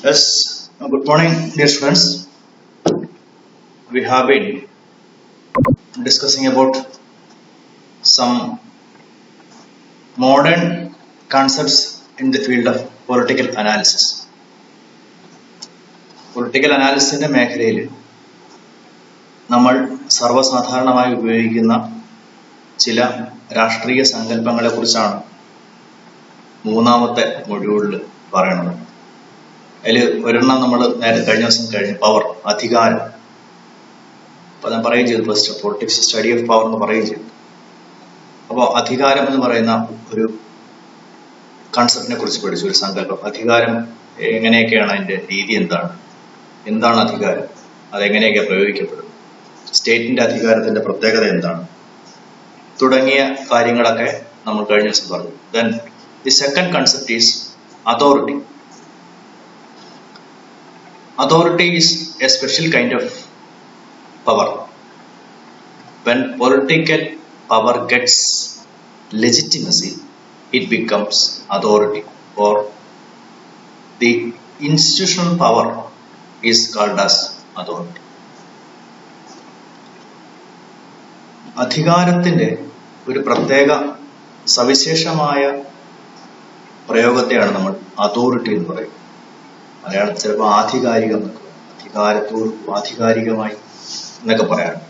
Yes, good morning, dear students. We have been discussing about some modern concepts in the field of political analysis. Political അനാലിസിസിന്റെ മേഖലയിൽ നമ്മൾ സർവ്വസാധാരണമായി ഉപയോഗിക്കുന്ന ചില രാഷ്ട്രീയ സങ്കല്പങ്ങളെ കുറിച്ചാണ് മൂന്നാമത്തെ മൊഡ്യൂളിൽ പറയുന്നത്. അതിൽ ഒരെണ്ണം നമ്മൾ നേരെ കഴിഞ്ഞ ദിവസം കഴിഞ്ഞു, പവർ, അധികാരം. അപ്പോൾ ഞാൻ പറയുകയും ചെയ്തു, first politics study of power എന്ന് പറയുകയും ചെയ്തു. അപ്പോൾ അധികാരം എന്ന് പറയുന്ന ഒരു കൺസെപ്റ്റിനെ കുറിച്ച് പഠിച്ചു, ഒരു സങ്കല്പം. അധികാരം എങ്ങനെയൊക്കെയാണ്, അതിൻ്റെ രീതി എന്താണ് അധികാരം, അതെങ്ങനെയൊക്കെ പ്രയോഗിക്കപ്പെടും, സ്റ്റേറ്റിന്റെ അധികാരത്തിന്റെ പ്രത്യേകത എന്താണ്, തുടങ്ങിയ കാര്യങ്ങളൊക്കെ നമ്മൾ കഴിഞ്ഞ ദിവസം പറഞ്ഞു. Then the second concept is authority. Authority is a special kind of power. When political power gets legitimacy, it becomes authority, or the institutional power is called as authority. അധികാരത്തിന്റെ ഒരു പ്രത്യേക സവിശേഷമായ പ്രയോഗത്തെയാണ് നമ്മൾ അതോറിറ്റി എന്ന് പറയുന്നത്. മലയാളത്തിൽ ചിലപ്പോൾ ആധികാരികം എന്നൊക്കെ പറയും, ആധികാരികമായി എന്നൊക്കെ പറയാറുണ്ട്.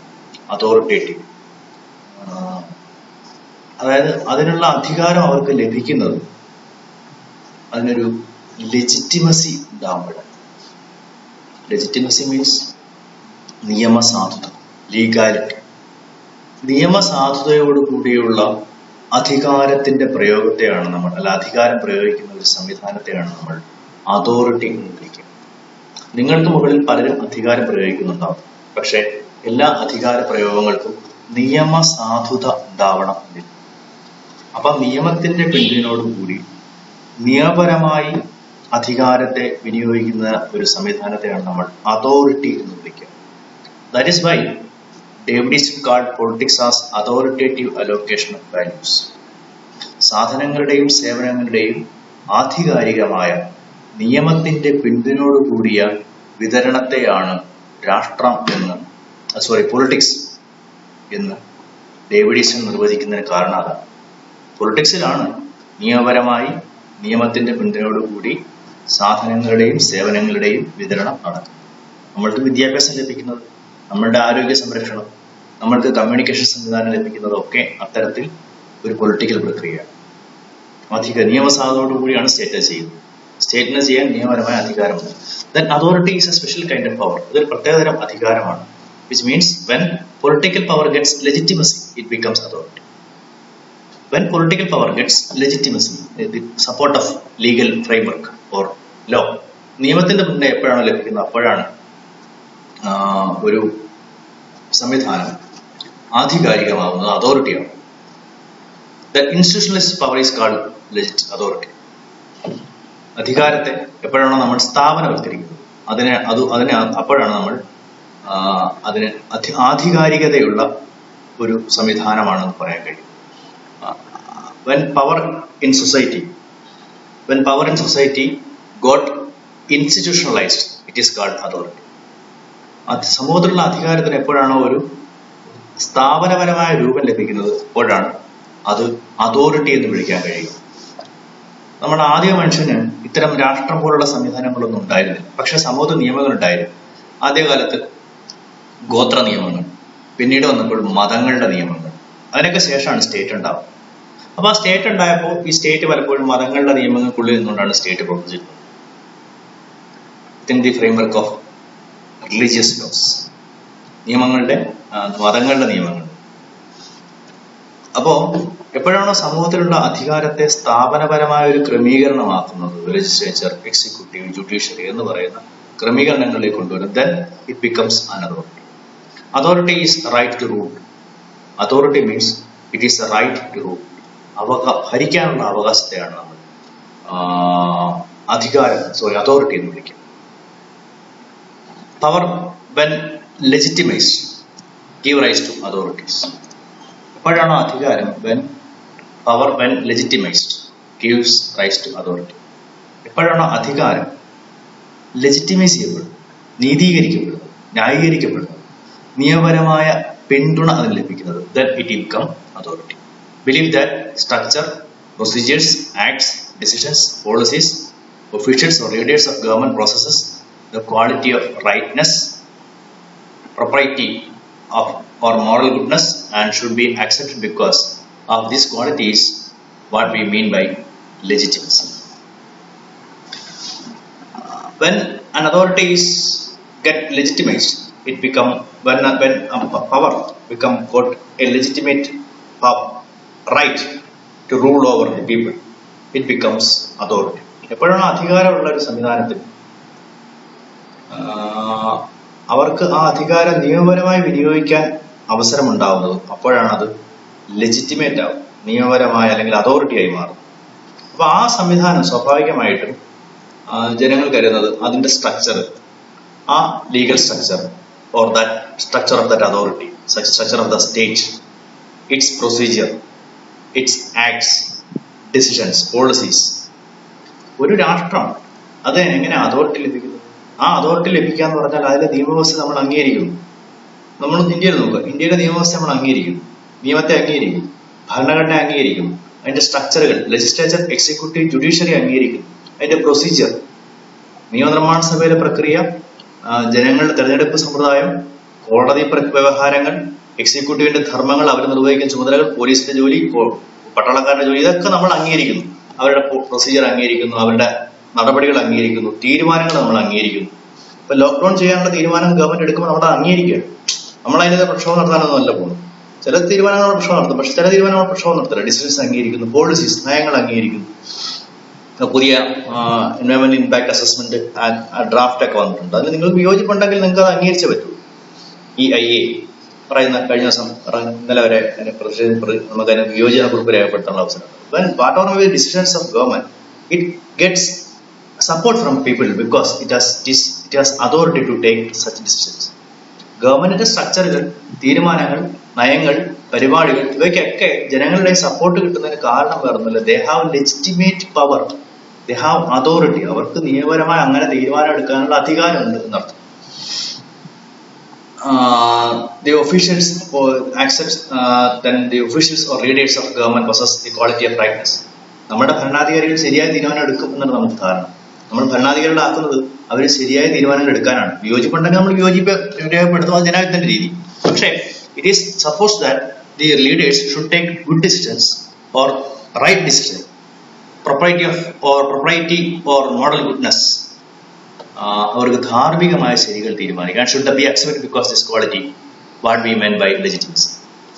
അതോറിറ്റേറ്റീവ്, അതായത് അതിനുള്ള അധികാരം അവർക്ക് ലഭിക്കുന്നത് അതിനൊരു ലെജിറ്റിമസി ഉണ്ടാവുമ്പോഴാണ്. ലെജിറ്റിമസി മീൻസ് നിയമസാധുത, ലീഗാലിറ്റി. നിയമസാധുതയോടുകൂടിയുള്ള അധികാരത്തിന്റെ പ്രയോഗത്തെയാണ് നമ്മൾ, അല്ല അധികാരം പ്രയോഗിക്കുന്ന ഒരു സംവിധാനത്തെയാണ് നമ്മൾ അതോറിറ്റി എന്ന് വിളിക്കുക. നിങ്ങൾക്ക് മുകളിൽ പലരും അധികാരം പ്രയോഗിക്കുന്നുണ്ടാവും, പക്ഷെ എല്ലാ അധികാര പ്രയോഗങ്ങൾക്കും നിയമസാധുത ഉണ്ടാവണം എന്നില്ല. അപ്പൊ നിയമത്തിന്റെ പിന്തുണയോടുകൂടി നിയമപരമായി അധികാരത്തെ വിനിയോഗിക്കുന്ന ഒരു സംവിധാനത്തെയാണ് നമ്മൾ അതോറിറ്റി എന്ന് വിളിക്കുക. That is why David Easton called politics as authoritative allocation of values. സാധനങ്ങളുടെയും സേവനങ്ങളുടെയും ആധികാരികമായ നിയമത്തിന്റെ പിന്തുണയോടുകൂടിയ വിതരണത്തെയാണ് രാഷ്ട്രം എന്ന് പൊളിറ്റിക്സ് എന്ന് ഡേവിഡ് ഈസ്റ്റൺ നിർവചിക്കുന്നതിന് കാരണം അതാണ്. പൊളിറ്റിക്സിലാണ് നിയമപരമായി നിയമത്തിന്റെ പിന്തുണയോടുകൂടി സാധനങ്ങളുടെയും സേവനങ്ങളുടെയും വിതരണം നടക്കുന്നത്. നമ്മൾക്ക് വിദ്യാഭ്യാസം ലഭിക്കുന്നത്, നമ്മളുടെ ആരോഗ്യ സംരക്ഷണം, നമ്മൾക്ക് കമ്മ്യൂണിക്കേഷൻ സംവിധാനം ലഭിക്കുന്നതൊക്കെ അത്തരത്തിൽ ഒരു പൊളിറ്റിക്കൽ പ്രക്രിയയാണ്. നിയമസാധുതയോടുകൂടിയാണ് സ്റ്റേറ്റ് ചെയ്യുന്നത്. സ്റ്റേറ്റിന് ചെയ്യാൻ നിയമപരമായ അധികാരമുണ്ട്. Then authority is a special kind of power. ഇതൊരു പ്രത്യേകതരം അധികാരമാണ്. Which means when political power gets legitimacy, it becomes authority. When political power gets legitimacy, the support of legal framework or law, നിയമത്തിന്റെ പിന്തുണ എപ്പോഴാണ് ലഭിക്കുന്നത് അപ്പോഴാണ് ഒരു സംവിധാനം ആധികാരികമാവുന്നത്, അതോറിറ്റിയാണ്. The institutionalist power is called legit authority. അധികാരത്തെ എപ്പോഴാണോ നമ്മൾ സ്ഥാപനവൽക്കരിക്കുന്നത്, അതിനെ അപ്പോഴാണ് നമ്മൾ അതിന് ആധികാരികതയുള്ള ഒരു സംവിധാനമാണെന്ന് പറയാൻ കഴിയും. when power in society got institutionalized, it is called authority. സമൂഹത്തിലുള്ള അധികാരത്തിന് എപ്പോഴാണോ ഒരു സ്ഥാപനപരമായ രൂപം ലഭിക്കുന്നത് അപ്പോഴാണ് അത് അതോറിറ്റി എന്ന് വിളിക്കാൻ കഴിയും. നമ്മുടെ ആദ്യ മനുഷ്യന് ഇത്തരം രാഷ്ട്രം പോലുള്ള സംവിധാനങ്ങളൊന്നും ഉണ്ടായിരുന്നില്ല, പക്ഷെ സമൂഹത്തിൽ നിയമങ്ങൾ ഉണ്ടായിരുന്നു. ആദ്യകാലത്ത് ഗോത്ര നിയമങ്ങൾ, പിന്നീട് വന്നപ്പോൾ മതങ്ങളുടെ നിയമങ്ങൾ, അതിനൊക്കെ ശേഷമാണ് സ്റ്റേറ്റ് ഉണ്ടാവുക. അപ്പൊ ആ സ്റ്റേറ്റ് ഉണ്ടായപ്പോൾ ഈ സ്റ്റേറ്റ് പലപ്പോഴും മതങ്ങളുടെ നിയമങ്ങൾക്കുള്ളിൽ നിന്നുകൊണ്ടാണ് സ്റ്റേറ്റ് പ്രവർത്തിച്ചിരുന്നത്. Within the framework of religious laws, മതങ്ങളുടെ നിയമങ്ങൾ. അപ്പോ എപ്പോഴാണോ സമൂഹത്തിലുള്ള അധികാരത്തെ സ്ഥാപനപരമായ ഒരു ക്രമീകരണമാക്കുന്നത്, ലെജിസ്ലേച്ചർ, എക്സിക്യൂട്ടീവ്, ജുഡീഷ്യറി എന്ന് പറയുന്ന ക്രമീകരണങ്ങളിലേക്ക് കൊണ്ടുവരും, then it becomes an authority. Authority is right to rule. Authority means it is a right to rule. ഭരിക്കാനുള്ള അവകാശത്തെയാണ് നമ്മൾ അതോറിറ്റി എന്ന് വിളിക്കുക. Power when legitimized give rise to authorities. എപ്പോഴാണോ അധികാരം when legitimized gives rise to authority. എപ്പോഴാണോ അധികാരം legitimise ചെയ്യപ്പെടുന്നു, നീതീകരിക്കപ്പെടുന്നു, ന്യായീകരിക്കപ്പെടുന്നു, നിയമപരമായ പിന്തുണ അതിന് ലഭിക്കുന്നത്. Then it will become authority. Believe that structure, procedures, acts, decisions, policies, officials or leaders of government processes the quality of rightness, propriety of or moral goodness and should be accepted because of these qualities. What we mean by legitimacy. When an authority is get legitimized, it become when power become got a legitimate right to rule over the people, it becomes authority. എപ്പോഴാണ് അധികാരമുള്ള ഒരു സംവിധാനത്തിൽ അവർക്ക് ആ അധികാരം നിയമപരമായി വിനിയോഗിക്കാൻ അവസരമുണ്ടാവുന്നത്, അപ്പോഴാണ് അത് ലെജിറ്റിമേറ്റ് ആവും, നിയമപരമായ അല്ലെങ്കിൽ അതോറിറ്റിയായി മാറും. അപ്പൊ ആ സംവിധാനം സ്വാഭാവികമായിട്ടും ജനങ്ങൾ കരുതുന്നത് അതിന്റെ സ്ട്രക്ചർ, ആ legal structure or that structure of that authority, structure of the state, it's procedure, it's acts, decisions, policies. ഒരു രാഷ്ട്രം അത് എങ്ങനെ അതോറിറ്റി ലഭിക്കുന്നു? ആ അതോറിറ്റി ലഭിക്കുക എന്ന് പറഞ്ഞാൽ അതിലെ നിയമവ്യവസ്ഥ നമ്മൾ അംഗീകരിക്കുന്നു. നമ്മൾ ഇന്ത്യയിൽ നോക്കുക, ഇന്ത്യയുടെ നിയമവ്യവസ്ഥ നമ്മൾ അംഗീകരിക്കുന്നു, നിയമത്തെ അംഗീകരിക്കുന്നു, ഭരണഘടന അംഗീകരിക്കുന്നു, അതിന്റെ സ്ട്രക്ചറുകൾ, ലെജിസ്ലേച്ചർ, എക്സിക്യൂട്ടീവ്, ജുഡീഷ്യറി അംഗീകരിക്കുന്നു, അതിന്റെ പ്രൊസീജിയർ, നിയമനിർമ്മാണ സഭയിലെ പ്രക്രിയ, ജനങ്ങളുടെ തെരഞ്ഞെടുപ്പ് സമ്പ്രദായം, കോടതി വ്യവഹാരങ്ങൾ, എക്സിക്യൂട്ടീവിന്റെ ധർമ്മങ്ങൾ, അവർ നിർവഹിക്കുന്ന ചുമതലകൾ, പോലീസിന്റെ ജോലി, പട്ടാളക്കാരുടെ ജോലി, ഇതൊക്കെ നമ്മൾ അംഗീകരിക്കുന്നു. അവരുടെ പ്രൊസീജിയർ അംഗീകരിക്കുന്നു, അവരുടെ നടപടികൾ അംഗീകരിക്കുന്നു, തീരുമാനങ്ങൾ നമ്മൾ അംഗീകരിക്കുന്നു. ഇപ്പൊ ലോക്ക്ഡൌൺ ചെയ്യാനുള്ള തീരുമാനം ഗവൺമെന്റ് എടുക്കുമ്പോൾ നമ്മൾ അംഗീകരിക്കുകയാണ്. നമ്മൾ അതിനെതിരെ പ്രക്ഷോഭം നടത്താനൊന്നും അല്ല പോകുന്നു. ചില തീരുമാനങ്ങൾ പ്രക്ഷോഭം നടത്തും, പക്ഷെ ചില തീരുമാനങ്ങൾ പ്രക്ഷോഭം നടത്തില്ല. ഡിസിഷൻസ് അംഗീകരിക്കുന്നു, പോളിസീസ്, നയങ്ങൾ അംഗീകരിക്കുന്നു. പുതിയ എൻവയോൺമെന്റ് ഇമ്പാക്ട് അസസ്മെന്റ് ഡ്രാഫ്റ്റ് ഒക്കെ വന്നിട്ടുണ്ട്. അതിൽ നിങ്ങൾക്ക് വിയോജിപ്പുണ്ടെങ്കിൽ നിങ്ങൾക്ക് അത് അംഗീകരിച്ചേ പറ്റൂ. ഈ IA പറയുന്ന കഴിഞ്ഞ ദിവസം ഇന്നലെ വരെ നമുക്ക് അതിന് വിയോജന കുറിപ്പ് രേഖപ്പെടുത്താനുള്ള അവസരം. When whatever the decisions of government, it gets support from people because it has authority to take such decisions. ഗവൺമെന്റിന്റെ സ്ട്രക്ചറുകൾ, തീരുമാനങ്ങൾ, നയങ്ങൾ, പരിപാടികൾ, ഇവയ്ക്കൊക്കെ ജനങ്ങളുടെ സപ്പോർട്ട് കിട്ടുന്നതിന് കാരണം വേറൊന്നുമില്ല. They have legitimate power, they have authority. അവർക്ക് നിയമപരമായി അങ്ങനെ തീരുമാനം എടുക്കാനുള്ള അധികാരമുണ്ട് എന്നർത്ഥം. The officials accepts then the officials or leaders of government possess the quality of rightness. നമ്മുടെ ഭരണാധികാരികൾ ശരിയായ തീരുമാനം എടുക്കും എന്നാണ് നമുക്ക് ധാരണ. നമ്മൾ ഭരണാധികാരികളെ ആക്കുന്നത് അവർ ശരിയായ തീരുമാനങ്ങൾ എടുക്കാനാണ്. വിയോജിപ്പുണ്ടെങ്കിൽ നമ്മൾ വിയോജിപ്പ് രേഖപ്പെടുത്തും, അത് ജനാധിപത്യത്തിന്റെ രീതി. പക്ഷേ it is supposed that the leaders should take good decisions or right decision, propriety or moral goodness. അവർക്ക് ധാർമ്മികമായ ശരികൾ തീരുമാനിക്കാൻ should be accepted because this quality what we meant by legitimacy.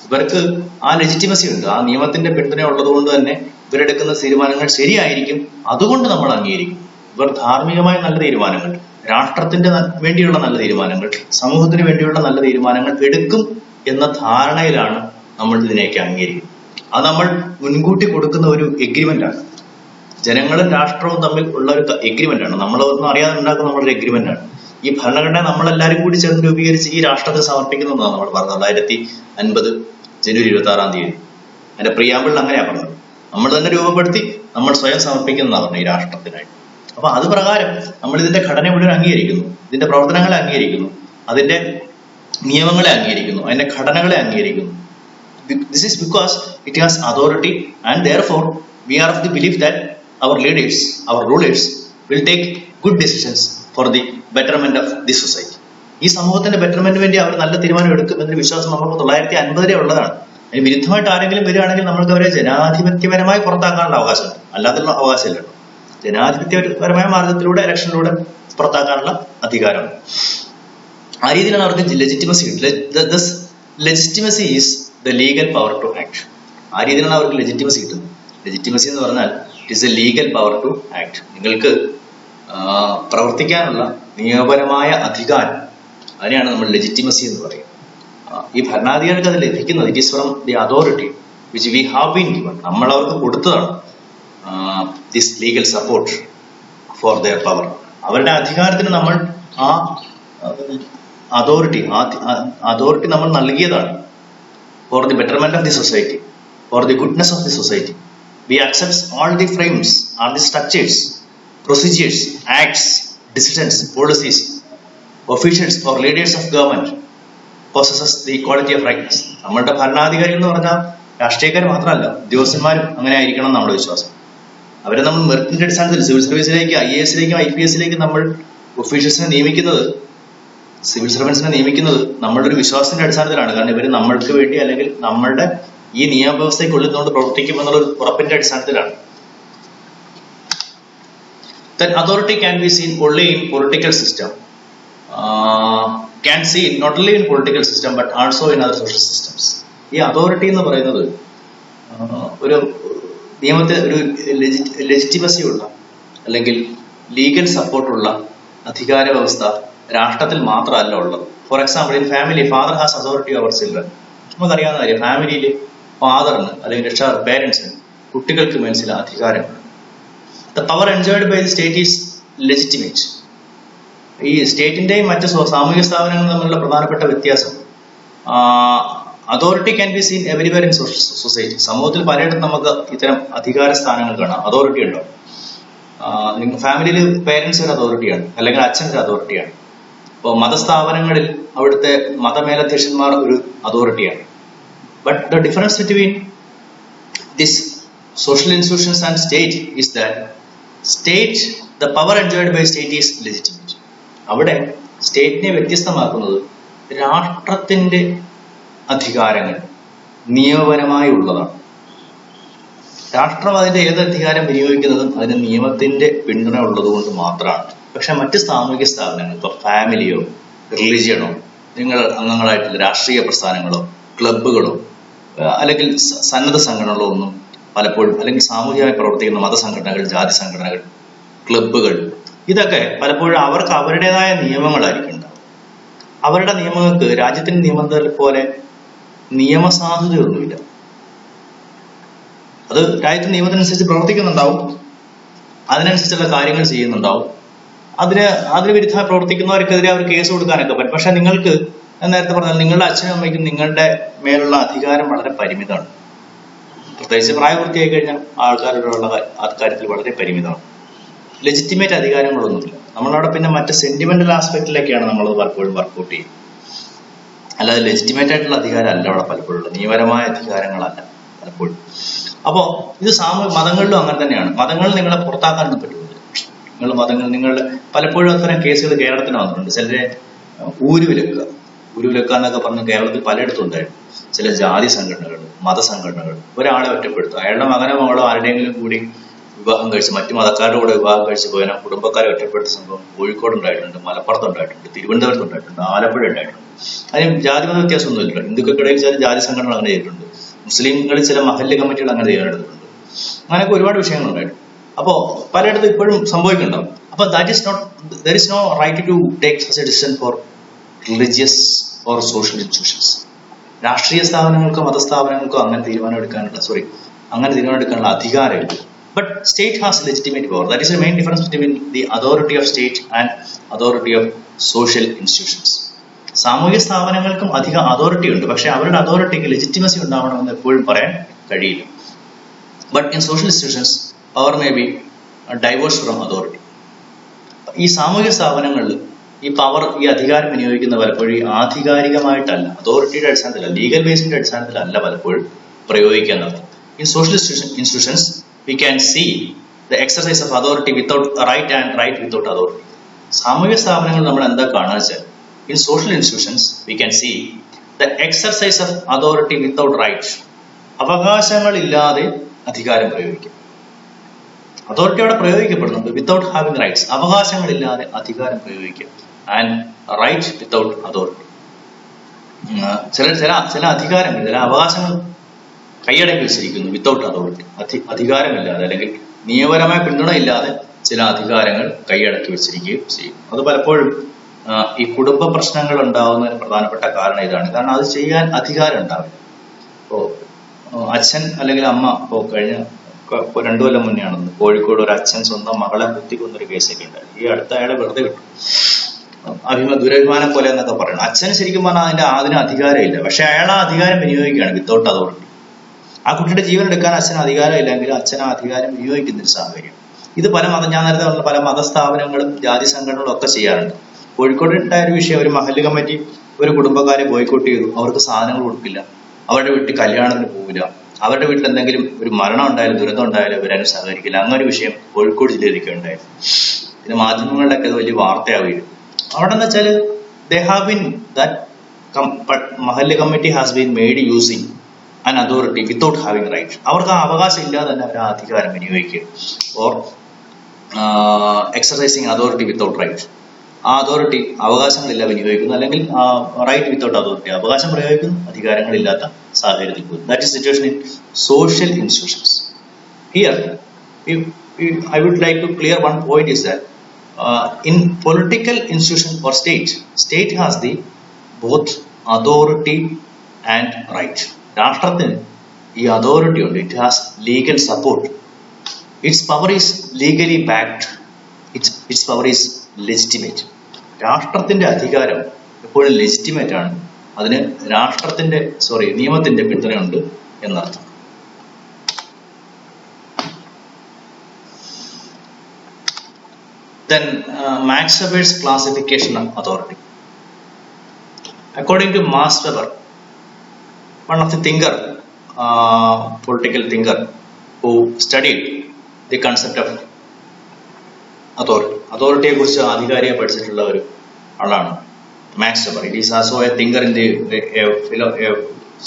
ഇവർക്ക് ആ ലെജിറ്റിമസി ഉണ്ട്, ആ നിയമത്തിന്റെ പിന്തുണ ഉള്ളത് കൊണ്ട് തന്നെ ഇവരെടുക്കുന്ന തീരുമാനങ്ങൾ ശരിയായിരിക്കും, അതുകൊണ്ട് നമ്മൾ അംഗീകരിക്കും. ഇവർ ധാർമ്മികമായ നല്ല തീരുമാനങ്ങൾ, രാഷ്ട്രത്തിന്റെ വേണ്ടിയുള്ള നല്ല തീരുമാനങ്ങൾ, സമൂഹത്തിന് വേണ്ടിയുള്ള നല്ല തീരുമാനങ്ങൾ എടുക്കും എന്ന ധാരണയിലാണ് നമ്മൾ ഇതിനെയൊക്കെ അംഗീകരിക്കുന്നത്. അത് നമ്മൾ മുൻകൂട്ടി കൊടുക്കുന്ന ഒരു എഗ്രിമെന്റ് ആണ്. ജനങ്ങളും രാഷ്ട്രവും തമ്മിൽ ഉള്ള ഒരു എഗ്രിമെന്റ് ആണ്. നമ്മളൊന്നും അറിയാതെ ഉണ്ടാക്കുന്ന നമ്മളൊരു എഗ്രിമെന്റ് ആണ്. ഈ ഭരണഘടന നമ്മളെല്ലാവരും കൂടി ചേർന്ന് രൂപീകരിച്ച് ഈ രാഷ്ട്രത്തെ സമർപ്പിക്കുന്നതാണ് നമ്മൾ പറഞ്ഞത് 1950 ജനുവരി 26 അതിന്റെ പ്രിയാമ്പിളിൽ അങ്ങനെയാ പറഞ്ഞത്. നമ്മൾ തന്നെ രൂപപ്പെടുത്തി നമ്മൾ സ്വയം സമർപ്പിക്കുന്നതാണ് പറഞ്ഞത് ഈ രാഷ്ട്രത്തിനായിട്ട്. അപ്പൊ അത് പ്രകാരം നമ്മൾ ഇതിന്റെ ഘടന മുഴുവൻ അംഗീകരിക്കുന്നു, ഇതിന്റെ പ്രവർത്തനങ്ങളെ അംഗീകരിക്കുന്നു, അതിന്റെ നിയമങ്ങളെ അംഗീകരിക്കുന്നു, അതിന്റെ ഘടനകളെ അംഗീകരിക്കുന്നു. This is because it has authority and therefore we are of the belief that our leaders, our rulers will take good decisions for the betterment of this society. ഈ സമൂഹത്തിന്റെ ബെറ്റർമെന്റിന് വേണ്ടി അവർ നല്ല തീരുമാനം എടുക്കും എന്നൊരു വിശ്വാസം നമുക്ക് 1950 ഉള്ളതാണ്. അതിന് വിരുദ്ധമായിട്ട് ആരെങ്കിലും വരികയാണെങ്കിൽ നമ്മൾക്ക് അവരെ ജനാധിപത്യപരമായി പുറത്താക്കാനുള്ള അവകാശമുണ്ട്, അല്ലാതുള്ള അവകാശമില്ലല്ലോ. ജനാധിപത്യപരമായ മാർഗത്തിലൂടെ ഇലക്ഷനിലൂടെ പുറത്താക്കാനുള്ള അധികാരമുണ്ട്. ആ രീതിയിലാണ് അവർക്ക് ലെജിറ്റിമസി കിട്ടുന്നത്. Legitimacy is the legal power to act. ആ രീതിയിലാണ് അവർക്ക് ലെജിറ്റിമസി കിട്ടുന്നത്. ലെജിറ്റിമസി എന്ന് പറഞ്ഞാൽ it is a legal power to act. നിങ്ങൾക്ക് പ്രവർത്തിക്കാനുള്ള നിയമപരമായ അധികാരം, അതിനെയാണ് നമ്മൾ ലെജിറ്റിമസി എന്ന് പറയുന്നത്. ഈ ഭരണാധികാരികൾക്ക് അത് ലഭിക്കുന്നത് it is from the authority which we have been given. നമ്മൾ അവർക്ക് കൊടുത്തതാണ് this legal support for their power. അവരുടെ അധികാരത്തിന് നമ്മൾ ആ അതോറിറ്റി നമ്മൾ നൽകിയതാണ്. For the betterment of the society, for the goodness of the society. We accept all the frames, all the structures, procedures, acts, decisions, policies, officials or leaders of government possesses the quality of rightness. നമ്മളുടെ ഭരണാധികാരികൾ എന്ന് പറഞ്ഞാൽ രാഷ്ട്രീയക്കാർ മാത്രമല്ല, ഉദ്യോഗസ്ഥന്മാരും അങ്ങനെ ആയിരിക്കണം നമ്മുടെ വിശ്വാസം. അവരെ നമ്മൾ മെറിറ്റിന്റെ അടിസ്ഥാനത്തിൽ സിവിൽ സർവീസിലേക്ക്, IAS-ലേക്കും IPS-ലേക്കും നമ്മൾ ഒഫീഷ്യൽസിനെ നിയമിക്കുന്നത്, സിവിൽ സർവൻസിനെ നിയമിക്കുന്നത് നമ്മളുടെ ഒരു വിശ്വാസത്തിന്റെ അടിസ്ഥാനത്തിലാണ്. കാരണം ഇവർ നമ്മൾക്ക് വേണ്ടി അല്ലെങ്കിൽ നമ്മളുടെ ഈ നിയമവ്യവസ്ഥയ്ക്കുള്ളിൽ നിന്നുകൊണ്ട് പ്രവർത്തിക്കുമെന്നുള്ള ഒരു ഉറപ്പിന്റെ അടിസ്ഥാനത്തിലാണ്. Then authority can be seen only in political system. Can see not only in political system but also in other social systems. ഈ അതോറിറ്റി എന്ന് പറയുന്നത് ഒരു നിയമത്തിൽ ഒരു ലെജിറ്റിമസി ഉള്ള അല്ലെങ്കിൽ ലീഗൽ സപ്പോർട്ടുള്ള അധികാര വ്യവസ്ഥ രാഷ്ട്രത്തിൽ മാത്രമല്ല ഉള്ളത്. For example, in family father has authority over children. നമുക്കറിയാവുന്ന കാര്യം, ഫാമിലിയിൽ ഫാദറിന് അല്ലെങ്കിൽ പേരൻസിന് കുട്ടികൾക്ക് മേൽ ചില അധികാരങ്ങൾ. The power enjoyed by the state is legitimate. ഈ സ്റ്റേറ്റിന്റെയും മറ്റ് സാമൂഹിക സ്ഥാപനങ്ങളും തമ്മിലുള്ള പ്രധാനപ്പെട്ട വ്യത്യാസം, authority can be scene everywhere in society. സമൂഹത്തിൽ പലയിടത്തും നമുക്ക് ഇത്തരം അധികാര സ്ഥാനങ്ങൾ കാണാം, അതോറിറ്റി ഉണ്ടാവും. ഫാമിലിയിൽ പേരൻസ് ഒരു അതോറിറ്റിയാണ്, അല്ലെങ്കിൽ അച്ഛൻ ഒരു അതോറിറ്റിയാണ്. ഇപ്പോൾ മതസ്ഥാപനങ്ങളിൽ അവിടുത്തെ മതമേലധ്യക്ഷന്മാർ ഒരു അതോറിറ്റിയാണ്. But the difference between this social institutions and state is that state, the power enjoyed by state is legitimate. അവിടെ സ്റ്റേറ്റിനെ വ്യത്യസ്തമാക്കുന്നത് രാഷ്ട്രത്തിന്റെ അധികാരങ്ങൾ നിയമപരമായി ഉള്ളതാണ്. രാഷ്ട്രം അതിന്റെ ഏത് അധികാരം വിനിയോഗിക്കുന്നതും അതിന് നിയമത്തിന്റെ പിന്തുണ ഉള്ളതുകൊണ്ട് മാത്രമാണ്. പക്ഷെ മറ്റ് സാമൂഹിക സ്ഥാപനങ്ങൾ, ഇപ്പൊ ഫാമിലിയോ റിലീജിയനോ, നിങ്ങൾ അംഗങ്ങളായിട്ടുള്ള രാഷ്ട്രീയ പ്രസ്ഥാനങ്ങളോ ക്ലബ്ബുകളോ അല്ലെങ്കിൽ സന്നദ്ധ സംഘടനകളോ ഒന്നും പലപ്പോഴും, അല്ലെങ്കിൽ സാമൂഹികമായി പ്രവർത്തിക്കുന്ന മതസംഘടനകൾ, ജാതി സംഘടനകൾ, ക്ലബ്ബുകൾ, ഇതൊക്കെ പലപ്പോഴും അവർക്ക് അവരുടേതായ നിയമങ്ങളായിരിക്കും ഉണ്ടാവും. അവരുടെ നിയമങ്ങൾക്ക് രാജ്യത്തിന്റെ നിയമത്തിൽ പോലെ നിയമസാധുതയൊന്നുമില്ല. അത് രാജ്യത്തിന്റെ നിയമത്തിനനുസരിച്ച് പ്രവർത്തിക്കുന്നുണ്ടാവും, അതിനനുസരിച്ചുള്ള കാര്യങ്ങൾ ചെയ്യുന്നുണ്ടാവും. അതിന് വിരുദ്ധമായി പ്രവർത്തിക്കുന്നവർക്കെതിരെ അവർ കേസ് കൊടുക്കാനൊക്കെ പറ്റും. പക്ഷെ നിങ്ങൾക്ക് നേരത്തെ പറഞ്ഞാൽ നിങ്ങളുടെ അച്ഛനും അമ്മയ്ക്കും നിങ്ങളുടെ മേലുള്ള അധികാരം വളരെ പരിമിതമാണ്. പ്രത്യേകിച്ച് പ്രായപൂർത്തിയായി കഴിഞ്ഞാൽ ആൾക്കാരോടുള്ള കാര്യത്തിൽ വളരെ പരിമിതമാണ്. ലെജിറ്റിമേറ്റ് അധികാരങ്ങളൊന്നുമില്ല. നമ്മളവിടെ പിന്നെ മറ്റ് സെന്റിമെന്റൽ ആസ്പെക്റ്റിലേക്കാണ് നമ്മളത് പലപ്പോഴും വർക്ക്ഔട്ട് ചെയ്യുന്നത്. അല്ലാതെ ലെജിറ്റിമേറ്റ് ആയിട്ടുള്ള അധികാരം അല്ല അവിടെ പലപ്പോഴും ഉള്ളത്, നിയമപരമായ അധികാരങ്ങളല്ല പലപ്പോഴും. അപ്പോൾ ഇത് മതങ്ങളിലും അങ്ങനെ തന്നെയാണ്. മതങ്ങളിൽ നിങ്ങളെ പുറത്താക്കാനൊന്നും പറ്റുന്നില്ല. നിങ്ങളുടെ പലപ്പോഴും അത്തരം കേസുകൾ കേരളത്തിന് വന്നിട്ടുണ്ട്. ചിലരെ ഊരുവിലക്കുക എന്നൊക്കെ പറഞ്ഞ് കേരളത്തിൽ പലയിടത്തും ഉണ്ടായിരുന്നു. ചില ജാതി സംഘടനകൾ, മതസംഘടനകൾ ഒരാളെ ഒറ്റപ്പെടുത്തുക, അയാളുടെ മകനോ മകളോ ആരുടെയെങ്കിലും കൂടി വിവാഹം കഴിച്ച് മറ്റു മതക്കാരുടെ കൂടെ വിവാഹം കഴിച്ച് പോയാൽ കുടുംബക്കാരെ ഒറ്റപ്പെടുത്തിയ സംഭവം കോഴിക്കോട് ഉണ്ടായിട്ടുണ്ട്, മലപ്പുറത്ത് ഉണ്ടായിട്ടുണ്ട്, തിരുവനന്തപുരത്ത് ഉണ്ടായിട്ടുണ്ട്, ആലപ്പുഴ ഉണ്ടായിട്ടുണ്ട്. അതിന് ജാതിമത വ്യത്യാസമൊന്നുമില്ല. ഹിന്ദുക്കൾക്കിടയിൽ ചില ജാതി സംഘടനകൾ അങ്ങനെ ചെയ്തിട്ടുണ്ട്, മുസ്ലിങ്ങളിൽ ചില മഹല്ല് കമ്മിറ്റികൾ അങ്ങനെ ചെയ്യാനെടുത്തിട്ടുണ്ട്. അങ്ങനെയൊക്കെ ഒരുപാട് വിഷയങ്ങൾ ഉണ്ടായിട്ടുണ്ട്. അപ്പോൾ പലയിടത്തും ഇപ്പോഴും സംഭവിക്കുന്നുണ്ടാവും. അപ്പൊ there is no right to take such a decision for religious or social institutions. രാഷ്ട്രീയ സ്ഥാപനങ്ങൾക്കോ മതസ്ഥാപനങ്ങൾക്കോ അങ്ങനെ തീരുമാനം എടുക്കാനുള്ള അധികാരമില്ല. But state has legitimate power. That is the main difference between the authority of state and authority of social institutions. സാമൂഹിക സ്ഥാപനങ്ങൾക്കും അധിക authority ഉണ്ട്, പക്ഷെ അവരുടെ അതോറിറ്റിക്ക് ലെജിറ്റിമസി ഉണ്ടാവണമെന്ന് എപ്പോഴും പറയാൻ കഴിയില്ല. But in social institutions, power may be diverse from authority. ഈ സാമൂഹിക സ്ഥാപനങ്ങളിൽ ഈ അധികാരം വിനിയോഗിക്കുന്ന പലപ്പോഴും ആധികാരികമായിട്ടല്ല, അതോറിറ്റിയുടെ അടിസ്ഥാനത്തിലല്ല, ലീഗൽ ബേസിന്റെ അടിസ്ഥാനത്തിലല്ല പലപ്പോഴും പ്രയോഗിക്കാൻ നടത്തും. In social institutions, we can see the exercise of authority without right and right without authority. സാമൂഹിക സ്ഥാപനങ്ങൾ നമ്മൾ എന്താ കാണുക വെച്ചാൽ, in social institutions we can see the exercise of authority without right. അവകാശങ്ങളില്ലാതെ അധികാരം പ്രയോഗിക്കും. അതോറിറ്റി അവിടെ പ്രയോഗിക്കപ്പെടുന്നുണ്ട്, വിത്തൗട്ട് ഹാവിംഗ് റൈറ്റ്സ്, അവകാശങ്ങളില്ലാതെ അധികാരം പ്രയോഗിക്കുക. And right without authority. ചില അധികാരങ്ങൾ, ചില അവകാശങ്ങൾ കൈയടക്കി വെച്ചിരിക്കുന്നു വിത്തൗട്ട് അതോറിറ്റി. അധികാരമില്ലാതെ അല്ലെങ്കിൽ നിയമപരമായ പിന്തുണയില്ലാതെ ചില അധികാരങ്ങൾ കൈയടക്കി വെച്ചിരിക്കുകയും ചെയ്യും. അത് പലപ്പോഴും ഈ കുടുംബ പ്രശ്നങ്ങൾ ഉണ്ടാവുന്നതിന് പ്രധാനപ്പെട്ട കാരണം ഇതാണ്. കാരണം അത് ചെയ്യാൻ അധികാരം ഉണ്ടാവില്ല. ഇപ്പോൾ അച്ഛൻ അല്ലെങ്കിൽ അമ്മ, ഇപ്പോൾ കഴിഞ്ഞ 2 കൊല്ലം മുന്നെയാണെന്ന് കോഴിക്കോട് ഒരു അച്ഛൻ സ്വന്തം മകളെ കുത്തിക്കൊന്നൊരു കേസൊക്കെ ഉണ്ടായി. ഈ അടുത്ത അയാളെ വെറുതെ വിട്ടു. ദുരഭിമാനം പോലെ എന്നൊക്കെ പറയണം. അച്ഛന് ശരിക്കും പറഞ്ഞാൽ അതിന് അധികാരമില്ല, പക്ഷെ അയാൾ ആ അധികാരം വിനിയോഗിക്കുകയാണ് വിത്തൗട്ട് അതോറിറ്റി. ആ കുട്ടിയുടെ ജീവൻ എടുക്കാൻ അച്ഛന് അധികാരം ഇല്ലെങ്കിൽ അച്ഛൻ ആ അധികാരം വിനിയോഗിക്കുന്ന ഒരു സാഹചര്യം. ഇത് ഞാൻ നേരത്തെ പറഞ്ഞ പല മതസ്ഥാപനങ്ങളും ജാതി സംഘടനകളും ഒക്കെ ചെയ്യാറുണ്ട്. കോഴിക്കോട് ഉണ്ടായ ഒരു വിഷയം, ഒരു മഹല്ല് കമ്മിറ്റി ഒരു കുടുംബക്കാരെ ബോയ്ക്കോട്ട് ചെയ്തു. അവർക്ക് സാധനങ്ങൾ കൊടുക്കില്ല, അവരുടെ വീട്ടിൽ കല്യാണത്തിന് പോവില്ല, അവരുടെ വീട്ടിൽ എന്തെങ്കിലും ഒരു മരണം ഉണ്ടായാലും ദുരന്തം ഉണ്ടായാലും അവരാരും സഹകരിക്കില്ല. അങ്ങനെ ഒരു വിഷയം കോഴിക്കോട് ജില്ലയിലേക്ക് ഉണ്ടായിരുന്നു. പിന്നെ മാധ്യമങ്ങളിലൊക്കെ അത് വലിയ വാർത്തയാവുകയും അവിടെ എന്ന് വെച്ചാൽ they have been that മഹല്ല് committee has been made using an authority without having right. അവർക്ക് ആ അവകാശം ഇല്ലാതെ തന്നെ അവർ ആ അധികാരം വിനിയോഗിക്കുക, ഓർ എക്സർസൈസിങ് അതോറിറ്റി വിത്തൗട്ട് റൈറ്റ്. ആ അതോറിറ്റി അവകാശങ്ങളില്ല വിനിയോഗിക്കുന്നു, അല്ലെങ്കിൽ റൈറ്റ് വിത്തൗട്ട് അതോറിറ്റി അവകാശം പ്രയോഗിക്കുന്നു, അധികാരങ്ങളില്ലാത്ത സാഹചര്യത്തിൽ പോകുന്നു. That is situation in social institutions. Here I would like to clear one point is that in political institution or state has the both authority and right. രാഷ്ട്രത്തിന് ഈ authority ഉണ്ട്, it has legal support, it's power is legally backed, it's power is legitimate. രാഷ്ട്രത്തിന്റെ അധികാരം എപ്പോഴും legitimate ആണ്, അതിന് നിയമത്തിന്റെ പിന്തുണയുണ്ട് എന്നർത്ഥം. Then Max Weber's classification of authority. According to Max Weber, one of the political thinker who studied the concept of authority. Authorityയെ കുറിച്ച് ആധികാരിക പഠിച്ചിട്ടുള്ള ഒരു ആളാണ് Max Weber. It is also a thinker in the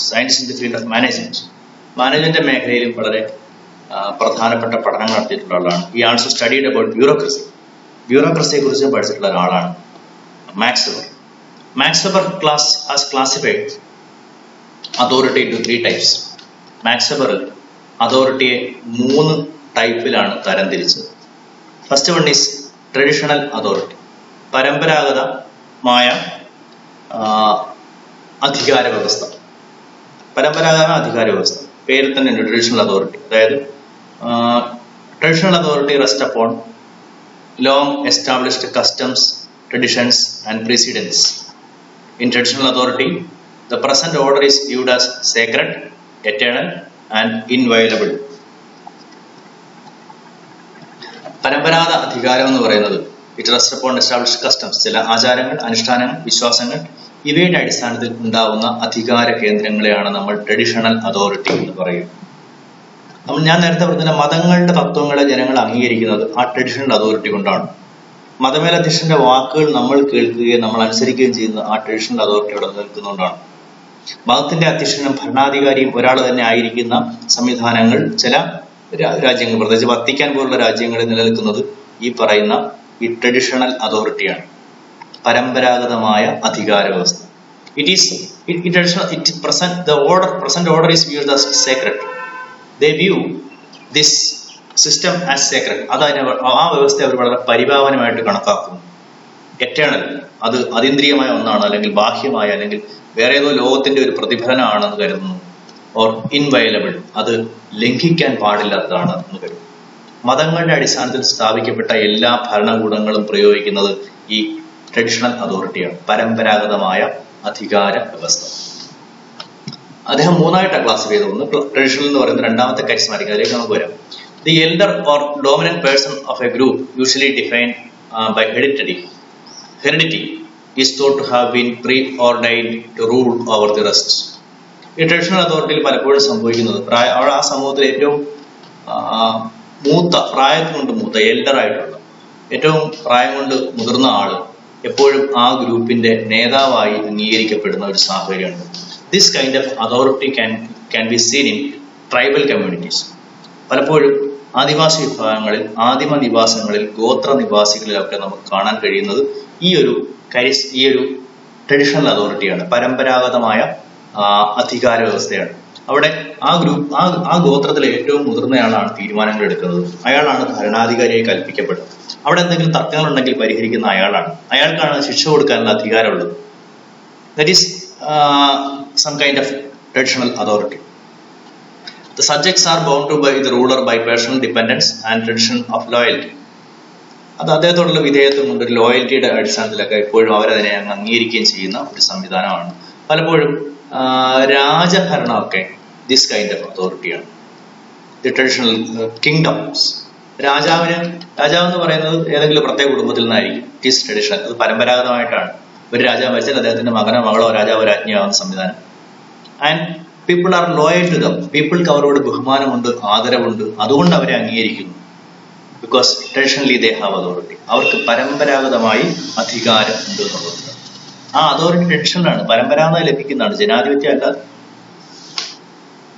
science in the field of management. Management മേഖലയിലും വളരെ പ്രധാനപ്പെട്ട പഠനങ്ങൾ നടത്തിയിട്ടുള്ള ആളാണ്. He also studied about bureaucracy. ബ്യൂറോക്രസിയെ കുറിച്ച് പഠിച്ചിട്ടുള്ള ഒരാളാണ് Max Weber. Max Weber has classified authority into 3 types. Max Weber അതോറിറ്റിയെ 3 ടൈപ്പിലാണ് തരംതിരിച്ചത്. First one is traditional authority, പരമ്പരാഗതമായ അധികാര വ്യവസ്ഥ. പേരിൽ തന്നെ ഉണ്ട് ട്രഡീഷണൽ അതോറിറ്റി. അതായത് traditional authority rest upon long established customs, traditions and precedents. In traditional authority, the present order is viewed as sacred, eternal and inviolable. പരമ്പരാഗത അധികാരം എന്ന് പറയുന്നത് it rest upon established customs, ചില ആചാരങ്ങൾ, അനുഷ്ഠാനങ്ങൾ, വിശ്വാസങ്ങൾ, ഇവയുടെ അടിസ്ഥാനത്തിൽ ഉണ്ടാവുന്ന അധികാര കേന്ദ്രങ്ങളെയാണ് നമ്മൾ ട്രഡീഷണൽ അതോറിറ്റി എന്ന് പറയുന്നത്. ഞാൻ നേരത്തെ പറഞ്ഞ മതങ്ങളുടെ തത്വങ്ങളെ ജനങ്ങൾ അംഗീകരിക്കുന്നത് ആ ട്രഡീഷണൽ അതോറിറ്റി കൊണ്ടാണ്. മതമേലധ്യക്ഷന്റെ വാക്കുകൾ നമ്മൾ കേൾക്കുകയും നമ്മൾ അനുസരിക്കുകയും ചെയ്യുന്നത് ആ ട്രഡീഷണൽ അതോറിറ്റിയോടെ നിൽക്കുന്നതുകൊണ്ടാണ്. മതത്തിന്റെ അധ്യക്ഷനും ഭരണാധികാരിയും ഒരാൾ തന്നെ ആയിരിക്കുന്ന സംവിധാനങ്ങൾ ചില രാജ്യങ്ങൾ, പ്രത്യേകിച്ച് വത്തിക്കാൻ പോലുള്ള രാജ്യങ്ങളിൽ നിലനിൽക്കുന്നത് ഈ പറയുന്ന ഈ ട്രഡീഷണൽ അതോറിറ്റിയാണ്, പരമ്പരാഗതമായ അധികാര വ്യവസ്ഥ. Present order is viewed as sacred. They view this system as sacred. ആ വ്യവസ്ഥ അവർ വളരെ പരിപാവനമായിട്ട് കണക്കാക്കുന്നു. എറ്റേണൽ, അത് അതീന്ദ്രിയമായ ഒന്നാണ്, അല്ലെങ്കിൽ ബാഹ്യമായ, അല്ലെങ്കിൽ വേറെ ഏതോ ലോകത്തിന്റെ ഒരു പ്രതിഫലനമാണെന്ന് കരുതുന്നു. ഓർ ഇൻവയലബിൾ, അത് ലംഘിക്കാൻ പാടില്ലാത്തതാണ് എന്ന് കരുതുന്നു. മതങ്ങളുടെ അടിസ്ഥാനത്തിൽ സ്ഥാപിക്കപ്പെട്ട എല്ലാ ഭരണകൂടങ്ങളും പ്രയോഗിക്കുന്നത് ഈ ട്രഡീഷണൽ അതോറിറ്റിയാണ്, പരമ്പരാഗതമായ അധികാര വ്യവസ്ഥ. അദ്ദേഹം 3ആയിട്ടാണ് ക്ലാസിഫൈ ചെയ്തത്. ഒന്ന് ട്രഡീഷണൽ എന്ന് പറയുന്നത്, രണ്ടാമത്തെ കരിസ്മാറ്റിക്. അതിലേക്ക് നമുക്ക് വരാം. The elder or dominant person of a group, usually defined by heredity is thought to have been pre-ordained to rule over the rest. ഈ ട്രഡീഷണൽ അതോറിറ്റിയിൽ പലപ്പോഴും സംഭവിക്കുന്നത് ആ സമൂഹത്തിൽ ഏറ്റവും പ്രായം കൊണ്ട് മൂത്ത, എൽഡർ ആയിട്ടുള്ള, ഏറ്റവും പ്രായം കൊണ്ട് മുതിർന്ന ആള് എപ്പോഴും ആ ഗ്രൂപ്പിന്റെ നേതാവായി അംഗീകരിക്കപ്പെടുന്ന ഒരു സാഹചര്യമുണ്ട്. This kind of authority can be seen in tribal communities. പലപ്പോഴും ആദിവാസി വിഭാഗങ്ങളിൽ, ആദിമ നിവാസങ്ങളിൽ, ഗോത്ര നിവാസികളിലൊക്കെ നമുക്ക് കാണാൻ കഴിയുന്നത് ഈ ഒരു ട്രഡീഷണൽ അതോറിറ്റിയാണ്, പരമ്പരാഗതമായ അധികാര വ്യവസ്ഥയാണ്. അവിടെ ആ ഗോത്രത്തിലെ ഏറ്റവും മുതിർന്നയാളാണ് തീരുമാനങ്ങൾ എടുക്കുന്നത്, അയാളാണ് ഭരണാധികാരിയായി കൽപ്പിക്കപ്പെടുന്നത്. അവിടെ എന്തെങ്കിലും തർക്കങ്ങൾ ഉണ്ടെങ്കിൽ പരിഹരിക്കുന്ന അയാളാണ്, അയാൾക്കാണ് ശിക്ഷ കൊടുക്കാനുള്ള അധികാരമുള്ളത്. That is some kind of traditional authority. The subjects are bound to by the ruler by personal dependence and tradition of loyalty. അത് അദ്ദേഹത്തോടുള്ള വിധേയത്വം കൊണ്ട് ഒരു ലോയൽറ്റിയുടെ അടിസ്ഥാനത്തിലൊക്കെ എപ്പോഴും അവരതിനെ അംഗീകരിക്കുകയും ചെയ്യുന്ന ഒരു സംവിധാനമാണ്. പലപ്പോഴും രാജഭരണമൊക്കെ ദിസ് കൈൻഡ് ഓഫ് അതോറിറ്റിയാണ്. ദി ട്രഡീഷണൽ കിങ്ഡംസ് രാജാവ് എന്ന് പറയുന്നത് ഏതെങ്കിലും പ്രത്യേക കുടുംബത്തിൽ നിന്നായിരിക്കും. It is traditional. അത് പരമ്പരാഗതമായിട്ടാണ്. ഒരു രാജാവ് മരിച്ചാൽ അദ്ദേഹത്തിന്റെ മകനോ മകളോ രാജാവോ രാജ്ഞിയാവുന്ന സംവിധാനം. And people are loyal to them. പീപ്പിൾക്ക് അവരോട് ബഹുമാനമുണ്ട്, ആദരവുണ്ട്, അതുകൊണ്ട് അവരെ അംഗീകരിക്കുന്നു. Because traditionally they have authority. അവർക്ക് പരമ്പരാഗതമായി അധികാരം ഉണ്ട് എന്നുള്ളത്. ആ അതോറിറ്റി ട്രഡീഷണലാണ്, പരമ്പരാഗതമായി ലഭിക്കുന്നതാണ്, ജനാധിപത്യം അല്ലാതെ.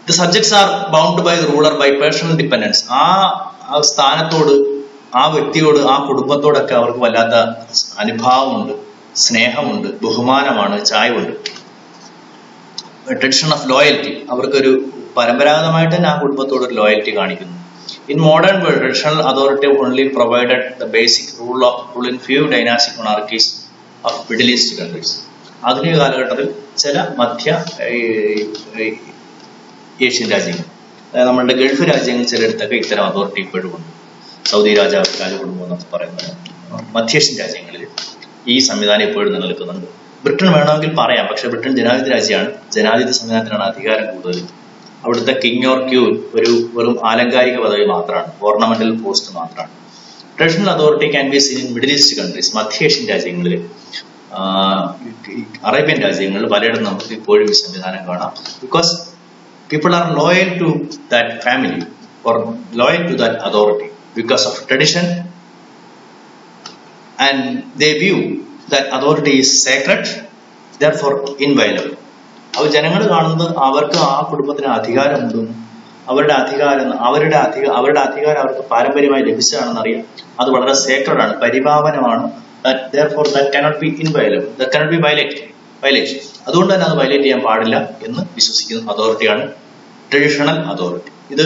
The subjects are bound by the ruler by personal dependence. ആ സ്ഥാനത്തോട്, ആ വ്യക്തിയോട്, ആ കുടുംബത്തോടൊക്കെ അവർക്ക് വല്ലാത്ത അനുഭാവമുണ്ട്, സ്നേഹമുണ്ട്, ബഹുമാനമാണ്, ചായവുണ്ട്. Tradition of loyalty. അവർക്കൊരു പരമ്പരാഗതമായിട്ട് തന്നെ ആ കുടുംബത്തോട് ഒരു ലോയൽറ്റി കാണിക്കുന്നു. In modern world, traditional authority only provided the basic rule in few dynastic monarchies of Middle East countries. ആധുനിക കാലഘട്ടത്തിൽ ചില മധ്യ ഏഷ്യൻ രാജ്യങ്ങൾ, അതായത് നമ്മളുടെ ഗൾഫ് രാജ്യങ്ങൾ ചിലയിടത്തൊക്കെ ഇത്തരം അതോറിറ്റി ഇപ്പോഴും ഉണ്ട്. സൗദി രാജകുടുംബം എന്നൊക്കെ പറയുന്നത് മധ്യേഷ്യൻ രാജ്യങ്ങളിൽ ഈ സംവിധാനം ഇപ്പോഴും നിലനിൽക്കുന്നുണ്ട്. ബ്രിട്ടൻ വേണമെങ്കിൽ പറയാം, പക്ഷെ ബ്രിട്ടൻ ജനാധിപത്യ രാജ്യമാണ്. ജനാധിപത്യ സംവിധാനത്തിനാണ് അധികാരം കൂടുതൽ. അവിടുത്തെ കിങ് ഓർ ക്യൂൻ വെറും ആലങ്കാരിക പദവി മാത്രമാണ്, ഓർണമെന്റൽ പോസ്റ്റ് മാത്രമാണ്. Traditional authority can be seen in Middle East countries. മധ്യേഷ്യൻ രാജ്യങ്ങളിൽ, അറേബ്യൻ രാജ്യങ്ങളിൽ പലയിടത്തും നമുക്ക് ഇപ്പോഴും ഈ സംവിധാനം കാണാം. Because people are loyal to that family or loyal to that authority because of tradition, and they view that authority is sacred, therefore inviolable. അവർ ജനങ്ങൾ കാണുന്നത് അവർക്ക് ആ കുടുംബത്തിന് അധികാരമുണ്ടെന്നും അവരുടെ അധികാരം അവർക്ക് പാരമ്പര്യമായി ലഭിച്ചതാണെന്ന് അറിയാം. അത് വളരെ സേക്രഡ് ആണ്, പരിപാവനമാണ്. therefore that cannot be inviolable, that cannot be violation. അതുകൊണ്ട് തന്നെ അത് വയലേറ്റ് ചെയ്യാൻ പാടില്ല എന്ന് വിശ്വസിക്കുന്ന അതോറിറ്റിയാണ് ട്രഡീഷണൽ അതോറിറ്റി. ഇത്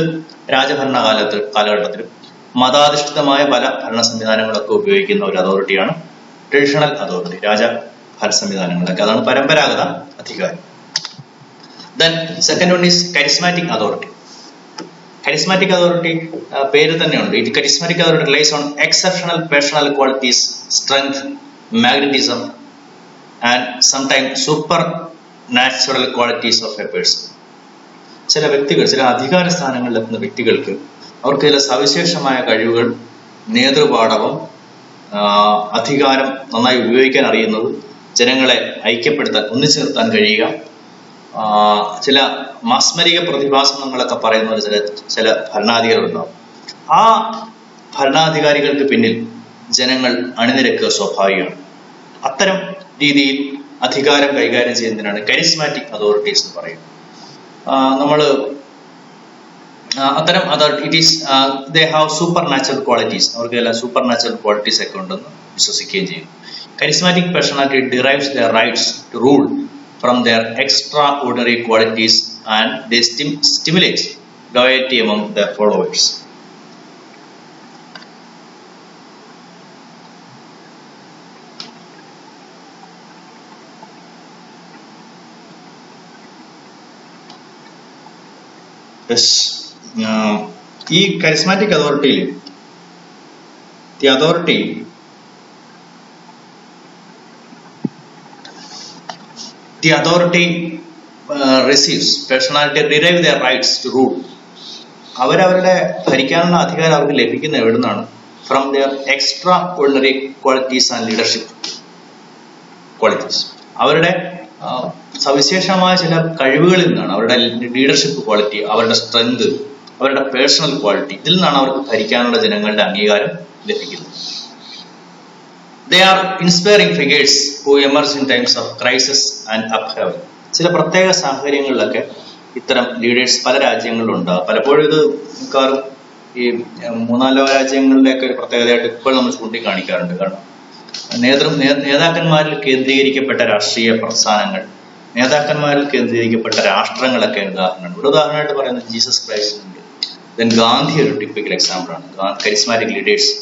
രാജഭരണ കാലഘട്ടത്തിലും മതാധിഷ്ഠിതമായ പല ഭരണ സംവിധാനങ്ങളൊക്കെ ഉപയോഗിക്കുന്ന ഒരു അതോറിറ്റിയാണ് ട്രഡീഷണൽ അതോറിറ്റി. രാജഭരണ സംവിധാനങ്ങളൊക്കെ അതാണ് പരമ്പരാഗത അധികാരം. Then second one is charismatic authority. Charismatic authority പേര് തന്നെയുണ്ട്. Charismatic authority relies on exceptional personal qualities, strength, magnetism and sometimes supernatural qualities of a person. ചില വ്യക്തികൾ, ചില അധികാര സ്ഥാനങ്ങളിൽ എത്തുന്ന വ്യക്തികൾക്ക് അവർക്ക് ചില സവിശേഷമായ കഴിവുകൾ, നേതൃപാടവം, അധികാരം നന്നായി ഉപയോഗിക്കാൻ അറിയുന്നത്, ജനങ്ങളെ ഐക്യപ്പെടുത്താൻ, ഒന്നിച്ചു നിർത്താൻ കഴിയുക, ചില മാസ്മരിക പ്രതിഭാസങ്ങളൊക്കെ പറയുന്ന ചില ഭരണാധികാരികളുണ്ടാവും. ആ ഭരണാധികാരികൾക്ക് പിന്നിൽ ജനങ്ങൾ അണിനിരക്കുക സ്വാഭാവികമാണ്. അത്തരം രീതിയിൽ അധികാരം കൈകാര്യം ചെയ്യുന്നതിനാണ് കരിസ്മാറ്റിക് അതോറിറ്റീസ് എന്ന് പറയുന്നത്. അത്തരം it is they have super natural qualities. അവർക്ക് എല്ലാ സൂപ്പർ നാച്ചുറൽ ക്വാളിറ്റീസ് ഒക്കെ ഉണ്ടെന്ന് വിശ്വസിക്കുകയും ചെയ്യും. Charismatic personality derives their rights to rule from their extraordinary qualities and they stimulate loyalty among their followers. Yes, ഈ charismatic അതോറിറ്റിയിൽ the authority receives personality derive their rights to rule. അവരവരുടെ ഭരിക്കാനുള്ള അധികാരം അവർക്ക് ലഭിക്കുന്ന എവിടുന്നാണ്? From their extraordinary qualities and leadership qualities. അവരുടെ സവിശേഷമായ ചില കഴിവുകളിൽ നിന്നാണ്, അവരുടെ ലീഡർഷിപ്പ് ക്വാളിറ്റി, അവരുടെ സ്ട്രെങ്ത്, അവരുടെ പേഴ്സണൽ ക്വാളിറ്റി, ഇതിൽ നിന്നാണ് അവർക്ക് ഭരിക്കാനുള്ള ജനങ്ങളുടെ അംഗീകാരം ലഭിക്കുന്നത്. They are inspiring figures who emerge in times of crisis and upheaval. ചില പ്രത്യേക സാഹചര്യങ്ങളിലൊക്കെ ഇത്തരം ലീഡേഴ്സ് പല രാജ്യങ്ങളിലുണ്ടാകും. പലപ്പോഴും ഇത് മിക്കവാറും ഈ മൂന്നാം ലോക രാജ്യങ്ങളിലേക്ക് ഒരു പ്രത്യേകതയായിട്ട് ഇപ്പോൾ നമ്മൾ ചൂണ്ടിക്കാണിക്കാറുണ്ട്. കാരണം നേതാക്കന്മാരിൽ കേന്ദ്രീകരിക്കപ്പെട്ട രാഷ്ട്രീയ പ്രസ്ഥാനങ്ങൾ, നേതാക്കന്മാരിൽ കേന്ദ്രീകരിക്കപ്പെട്ട രാഷ്ട്രങ്ങളൊക്കെ ഉദാഹരണമാണ്. ഇവിടെ ഉദാഹരണമായിട്ട് പറയുന്നത് ജീസസ് ക്രൈസ്റ്റ് ഉണ്ട്. ദെൻ ഗാന്ധി ഒരു ടിപ്പിക്കൽ എക്സാമ്പിൾ ആണ്. Charismatic leaders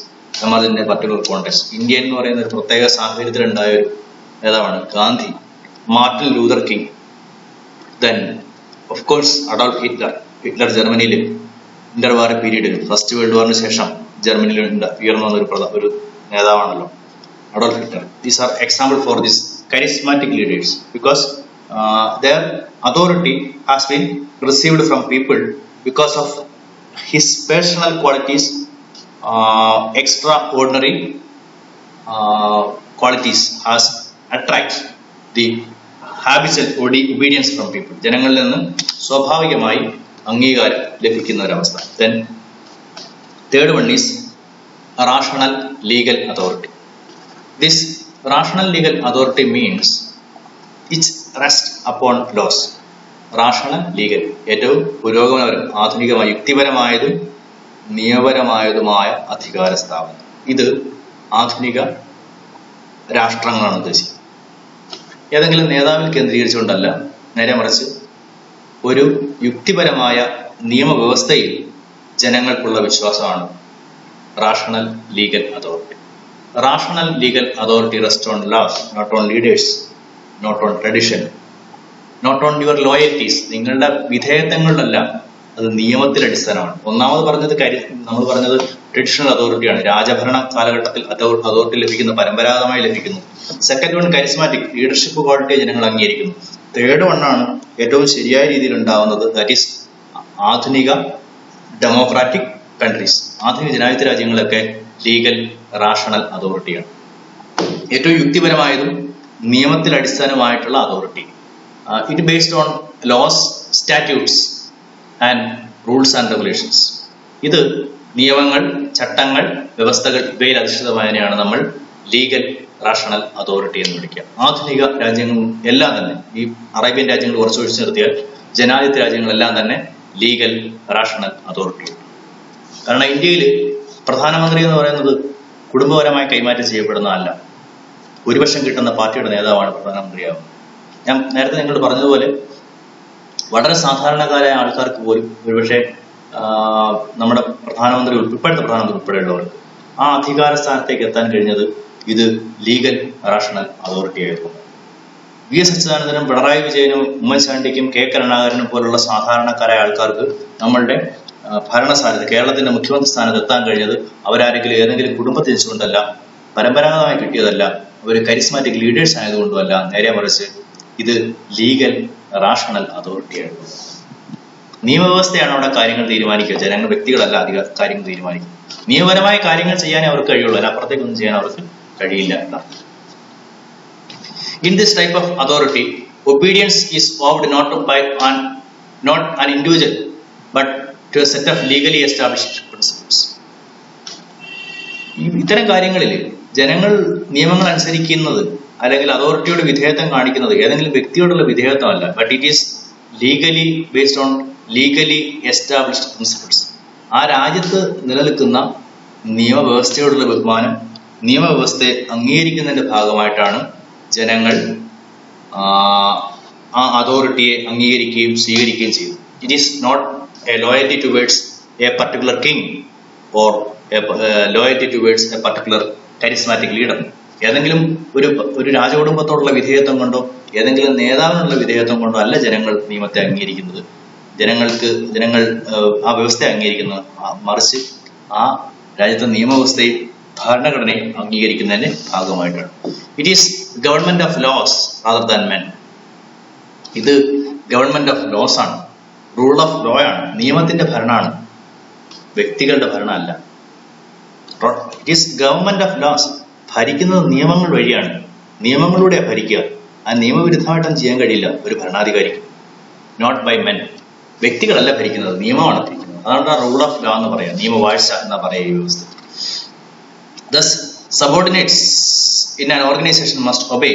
emerge in the particular context. India എന്ന് പറയുന്ന ഒരു പ്രത്യേക സാഹചര്യത്തിലുണ്ടായ ഒരു നേതാവാണ് Gandhi. Martin Luther King, then of course Adolf Hitler ജർമ്മനിയിൽ ഇന്റർവാർ പീരീഡിൽ ഫസ്റ്റ് വേൾഡ് വാറിന് ശേഷം ജർമ്മനിയിൽ ഉയർന്നു വന്ന ഒരു നേതാവാണല്ലോ Adolf Hitler. These are example for this charismatic leaders because their authority has been received from people because of his personal qualities extraordinary qualities as attract the habitual obedience from people. ജനങ്ങളിൽ നിന്ന് സ്വാഭാവികമായി അംഗീകാരം ലഭിക്കുന്ന ഒരവസ്ഥ. Then third one is rational legal authority. This rational legal authority means it rests upon laws. Rational legal ഏറ്റവും പുരോഗമനപരം, ആധുനികമായ, യുക്തിപരമായതും നിയമപരമായതുമായ അധികാര സ്ഥാപനം. ഇത് ആധുനിക രാഷ്ട്രങ്ങളാണ് ഉദ്ദേശിക്കുന്നത്. ഏതെങ്കിലും നേതാവിൽ കേന്ദ്രീകരിച്ചുകൊണ്ടല്ല, നേരെ മറിച്ച് ഒരു യുക്തിപരമായ നിയമവ്യവസ്ഥയിൽ ജനങ്ങൾക്കുള്ള വിശ്വാസമാണ് rational legal authority. Rational legal authority rest on laws, not on leaders, not on tradition, not on your loyalties. നിങ്ങളുടെ വിധേയത്വങ്ങളിലല്ല, അത് നിയമത്തിൽ അടിസ്ഥാനമാണ്. ഒന്നാമത് പറഞ്ഞത് നമ്മൾ പറഞ്ഞത് ട്രഡീഷണൽ അതോറിറ്റിയാണ്. രാജഭരണ കാലഘട്ടത്തിൽ അതോറിറ്റി ലഭിക്കുന്ന, പരമ്പരാഗതമായി ലഭിക്കുന്നു. Second one charismatic, leadership quality ജനങ്ങൾ അംഗീകരിക്കുന്നു. തേർഡ് വണ്ണാണ് ഏറ്റവും ശരിയായ രീതിയിൽ ഉണ്ടാവുന്നത്, ദാറ്റ് ഈസ് ആധുനിക ഡെമോക്രാറ്റിക് കൺട്രീസ്. ആധുനിക ജനാധിപത്യ രാജ്യങ്ങളൊക്കെ ലീഗൽ റാഷണൽ അതോറിറ്റിയാണ്. ഏറ്റവും യുക്തിപരമായതും നിയമത്തിൽ അടിസ്ഥാനമായിട്ടുള്ള authority. It based on laws, statutes and rules and regulations. ഇത് നിയമങ്ങൾ, ചട്ടങ്ങൾ, വ്യവസ്ഥകൾ ഇവയിൽ അധിഷ്ഠിതമായതിനെയാണ് നമ്മൾ ലീഗൽ റാഷണൽ അതോറിറ്റി എന്ന് വിളിക്കുക. ആധുനിക രാജ്യങ്ങൾ എല്ലാം തന്നെ, ഈ അറേബ്യൻ രാജ്യങ്ങൾ കുറച്ച് ഒഴിച്ചു നിർത്തിയാൽ ജനാധിപത്യ രാജ്യങ്ങളെല്ലാം തന്നെ ലീഗൽ റാഷണൽ അതോറിറ്റി. കാരണം ഇന്ത്യയിൽ പ്രധാനമന്ത്രി എന്ന് പറയുന്നത് കുടുംബപരമായി കൈമാറ്റം ചെയ്യപ്പെടുന്നതല്ല. ഭൂരിപക്ഷം കിട്ടുന്ന പാർട്ടിയുടെ നേതാവാണ് പ്രധാനമന്ത്രിയാവുന്നത്. ഞാൻ നേരത്തെ നിങ്ങളോട് പറഞ്ഞതുപോലെ വളരെ സാധാരണക്കാരായ ആൾക്കാർക്ക് പോലും ഒരുപക്ഷെ നമ്മുടെ പ്രധാനമന്ത്രി, ഇപ്പോഴത്തെ പ്രധാനമന്ത്രി ഉൾപ്പെടെയുള്ളവർക്ക് ആ അധികാര സ്ഥാനത്തേക്ക് എത്താൻ കഴിഞ്ഞത് ഇത് ലീഗൽ റാഷണൽ അതോറിറ്റി ആയിരുന്നു. വി എസ് അച്യുതാനന്ദനും പിണറായി വിജയനും ഉമ്മൻചാണ്ടിക്കും കെ കരുണാകരനും പോലുള്ള സാധാരണക്കാരായ ആൾക്കാർക്ക് നമ്മളുടെ ഭരണസ്ഥാനത്ത്, കേരളത്തിന്റെ മുഖ്യമന്ത്രി സ്ഥാനത്ത് എത്താൻ കഴിഞ്ഞത് അവരാരെങ്കിലും ഏതെങ്കിലും കുടുംബത്തിൽ വെച്ചുകൊണ്ടല്ല, പരമ്പരാഗതമായി കിട്ടിയതല്ല, അവർ കരിസ്മാറ്റിക് ലീഡേഴ്സ് ആയതുകൊണ്ടുമല്ല. നേരെ മറിച്ച് ഇത് ലീഗൽ റാഷണൽ അതോറിറ്റിയായിരുന്നു. നിയമവ്യവസ്ഥയാണ് അവിടെ കാര്യങ്ങൾ തീരുമാനിക്കുക, ജനങ്ങൾ, വ്യക്തികളല്ല അധികം കാര്യങ്ങൾ തീരുമാനിക്കുക. നിയമപരമായ കാര്യങ്ങൾ ചെയ്യാനേ അവർക്ക് കഴിയുള്ളൂ, അതിനപ്പുറത്തേക്കൊന്നും ചെയ്യാൻ അവർക്ക് കഴിയില്ല എന്നാണ്. In this type of authority, obedience is vowed not an individual but to a set of legally established principles. ഇത്തരം കാര്യങ്ങളിൽ ജനങ്ങൾ നിയമങ്ങൾ അനുസരിക്കുന്നത് അല്ലെങ്കിൽ അതോറിറ്റിയോട് വിധേയത്വം കാണിക്കുന്നത് ഏതെങ്കിലും വ്യക്തിയോടുള്ള വിധേയത്വമല്ല, but it is legally based on legally established principles. ആ രാജ്യത്ത് നിലനിൽക്കുന്ന നിയമവ്യവസ്ഥയോടുള്ള ബഹുമാനം, നിയമവ്യവസ്ഥയെ അംഗീകരിക്കുന്നതിന്റെ ഭാഗമായിട്ടാണ് ജനങ്ങൾ ആ അതോറിറ്റിയെ അംഗീകരിക്കുകയും സ്വീകരിക്കുകയും ചെയ്തു. It is not a loyalty towards a particular king or loyalty towards a particular charismatic leader. ഏതെങ്കിലും ഒരു രാജകുടുംബത്തോടുള്ള വിധേയത്വം കൊണ്ടോ ഏതെങ്കിലും നേതാവിനുള്ള വിധേയത്വം കൊണ്ടോ അല്ല ജനങ്ങൾ നിയമത്തെ അംഗീകരിക്കുന്നത്. ജനങ്ങൾ ആ വ്യവസ്ഥയെ അംഗീകരിക്കുന്നത്, മറിച്ച് ആ രാജ്യത്തെ നിയമവ്യവസ്ഥയും ഭരണഘടനയും അംഗീകരിക്കുന്നതിന്റെ ഭാഗമായിട്ടാണ്. It is government of laws rather than men. ഇത് ഗവൺമെന്റ് ഓഫ് ലോസ് ആണ്, റൂൾ ഓഫ് ലോ ആണ്, നിയമത്തിന്റെ ഭരണമാണ്, വ്യക്തികളുടെ ഭരണമല്ല. It is government of laws. ഭരിക്കുന്നത് നിയമങ്ങൾ വഴിയാണ്, നിയമങ്ങളിലൂടെ ഭരിക്കുക. ആ നിയമവിരുദ്ധമായിട്ടൊന്നും ചെയ്യാൻ കഴിയില്ല ഒരു ഭരണാധികാരിക്ക്. Not by men. വ്യക്തികളല്ല ഭരിക്കുന്നത്, നിയമമാണ് ഭരിക്കുന്നത്. അതുകൊണ്ടാണ് റൂൾ ഓഫ് ലോ എന്ന് പറയാം, നിയമവാഴ്ച എന്നാ പറയുക ഈ വ്യവസ്ഥ. Thus, subordinates in an organization must obey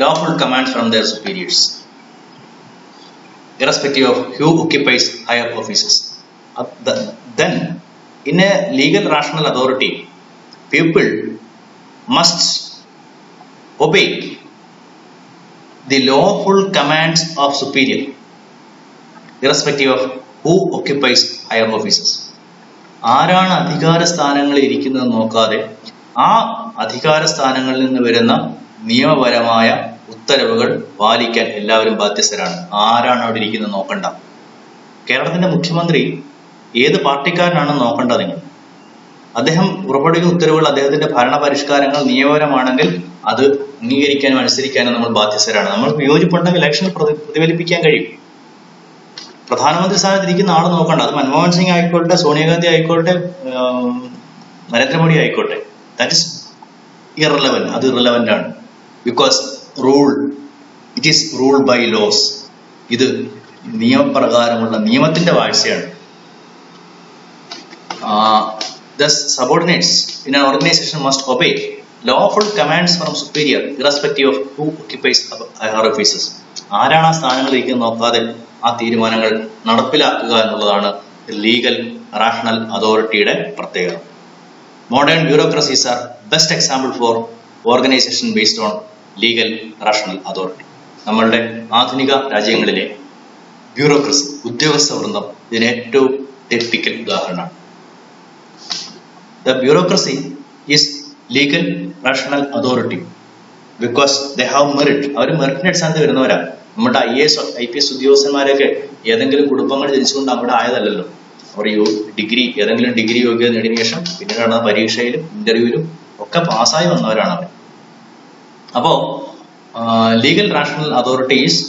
lawful commands from their superiors, irrespective of who occupies higher offices. Then, in a legal rational authority, people must obey the lawful commands of superior, irrespective of who occupies higher offices. ആരാണ് അധികാര സ്ഥാനങ്ങളിൽ ഇരിക്കുന്നതെന്ന് നോക്കാതെ ആ അധികാര സ്ഥാനങ്ങളിൽ നിന്ന് വരുന്ന നിയമപരമായ ഉത്തരവുകൾ പാലിക്കാൻ എല്ലാവരും ബാധ്യസ്ഥരാണ്. ആരാണ് അവിടെ ഇരിക്കുന്നത് നോക്കണ്ട. കേരളത്തിന്റെ മുഖ്യമന്ത്രി ഏത് പാർട്ടിക്കാരനാണെന്ന് നോക്കണ്ട നിങ്ങൾ. അദ്ദേഹം പുറപ്പെടുവിക്കുന്ന ഉത്തരവുകൾ, അദ്ദേഹത്തിന്റെ ഭരണപരിഷ്കാരങ്ങൾ നിയമപരമാണെങ്കിൽ അത് അംഗീകരിക്കാനും അനുസരിക്കാനും നമ്മൾ ബാധ്യസ്ഥരാണ്. നമ്മൾ വിയോജിപ്പുണ്ടെങ്കിൽ ഇലക്ഷനിൽ പ്രതിഫലിപ്പിക്കാൻ കഴിയും. പ്രധാനമന്ത്രി സ്ഥാനത്ത് ഇരിക്കുന്ന ആള് നോക്കണ്ട. അത് മൻമോഹൻ സിംഗ് ആയിക്കോട്ടെ, സോണിയാഗാന്ധി ആയിക്കോട്ടെ, നരേന്ദ്രമോദി ആയിക്കോട്ടെ, ദാറ്റ് ഇസ് ഇറലവൻറ്റ്, അത് ഇറലവൻ്റ് ആണ്. Because it is ruled by laws. ഇത് നിയമപ്രകാരമുള്ള നിയമത്തിന്റെ വാഴ്ചയാണ്. Thus, subordinates in an organization must obey lawful commands from superior, irrespective of who occupies higher offices. ആരാണ് ആ സ്ഥാനങ്ങളിലേക്ക് നോക്കാതെ ആ തീരുമാനങ്ങൾ നടപ്പിലാക്കുക എന്നുള്ളതാണ് ലീഗൽ റാഷണൽ അതോറിറ്റിയുടെ പ്രത്യേകത. Modern bureaucracies are best example for organisation based on legal rational authority. നമ്മളുടെ ആധുനിക രാജ്യങ്ങളിലെ ബ്യൂറോക്രസി, ഉദ്യോഗസ്ഥ വൃന്ദം ഇതിന് ഏറ്റവും ടിപ്പിക്കൽ ഉദാഹരണമാണ്. The bureaucracy is legal rational authority because they have merit. അവർ മെറിറ്റിന്റെ അടിസ്ഥാനത്തിൽ വരുന്നവരാണ്. നമ്മുടെ IAS IPS ഉദ്യോഗസ്ഥന്മാരൊക്കെ ഏതെങ്കിലും കുടുംബങ്ങൾ ജനിച്ചുകൊണ്ട് അവിടെ ആയതല്ലല്ലോ. അവർ ഏതെങ്കിലും ഡിഗ്രി യോഗ്യത നേടിയ ശേഷം പിന്നീട് നടന്ന പരീക്ഷയിലും ഇന്റർവ്യൂവിലും ഒക്കെ പാസ്സായി വന്നവരാണ് അവർ. അപ്പോ legal rational authority is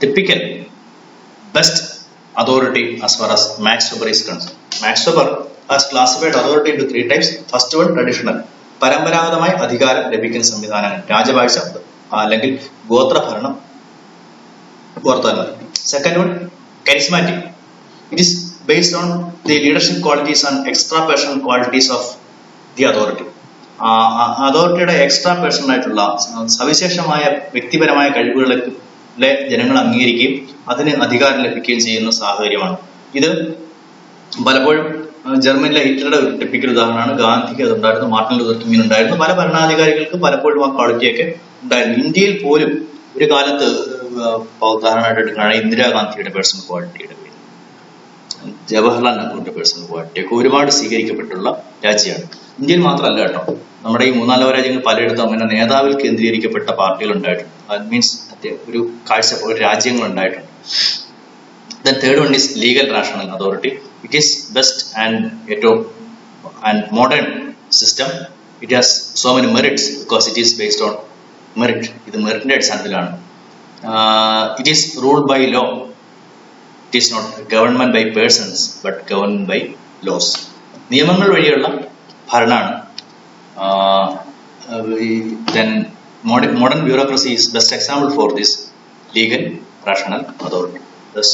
typical best authority as far as Max Weber is concerned. Max Weber has classified authority into 3 types. First one, traditional, പരമ്പരാഗതമായി അധികാരം ലഭിക്കുന്ന സംവിധാനങ്ങൾ, രാജവാഴ്ച അല്ലെങ്കിൽ ഗോത്രഭരണം. Second one, charismatic. It is based on the leadership qualities and extra personal qualities of the authority. അതോറിറ്റിയുടെ extra personal ആയിട്ടുള്ള സവിശേഷമായ വ്യക്തിപരമായ കഴിവുകളെ ജനങ്ങൾ അംഗീകരിക്കുകയും അതിന് അധികാരം ലഭിക്കുകയും ചെയ്യുന്ന സാഹചര്യമാണ് ഇത്. പലപ്പോഴും ജർമ്മനിലെ ഹിറ്റ്ലറുടെ ഒരു ടിപ്പിക്കൽ ഉദാഹരണമാണ്. ഗാന്ധിക്ക് അതുണ്ടായിരുന്നു, മാർട്ടിൻ ലൂതർ കിങ്ങിന് ഉണ്ടായിരുന്നു, പല ഭരണാധികാരികൾക്ക് പലപ്പോഴും ആ ക്വാളിറ്റിയൊക്കെ ഉണ്ടായിരുന്നു. ഇന്ത്യയിൽ പോലും ഒരു കാലത്ത് ഉദാഹരണമായിട്ട് എടുക്കുകയാണെങ്കിൽ ഇന്ദിരാഗാന്ധിയുടെ പേഴ്സണൽ ക്വാളിറ്റിയുടെ പേര്, ജവഹർലാൽ നെഹ്റുവിന്റെ പേഴ്സണൽ ക്വാളിറ്റിയൊക്കെ ഒരുപാട് സ്വീകരിക്കപ്പെട്ടുള്ള രാജ്യമാണ്. ഇന്ത്യയിൽ മാത്രമല്ല കേട്ടോ, നമ്മുടെ ഈ 3-4 ലോകരാജ്യങ്ങൾ പലയിടത്തും അങ്ങനെ നേതാവിൽ കേന്ദ്രീകരിക്കപ്പെട്ട പാർട്ടികൾ ഉണ്ടായിട്ടുണ്ട്. ദാറ്റ് മീൻസ് ഒരു കാഴ്ചപ്പാട് രാജ്യങ്ങൾ ഉണ്ടായിട്ടുണ്ട്. Then third one is legal rational authority. It is best and modern system. It has so many merits because it is based on merit. ഇത് മെറിറ്റിന്റെ അടിസ്ഥാനത്തിലാണ്. It is ruled by law. It is not government by persons but governed by laws. നിയമങ്ങൾ വഴിയുള്ള ഭരണമാണ്. Then modern bureaucracy is best example for this legal rational authority. Thus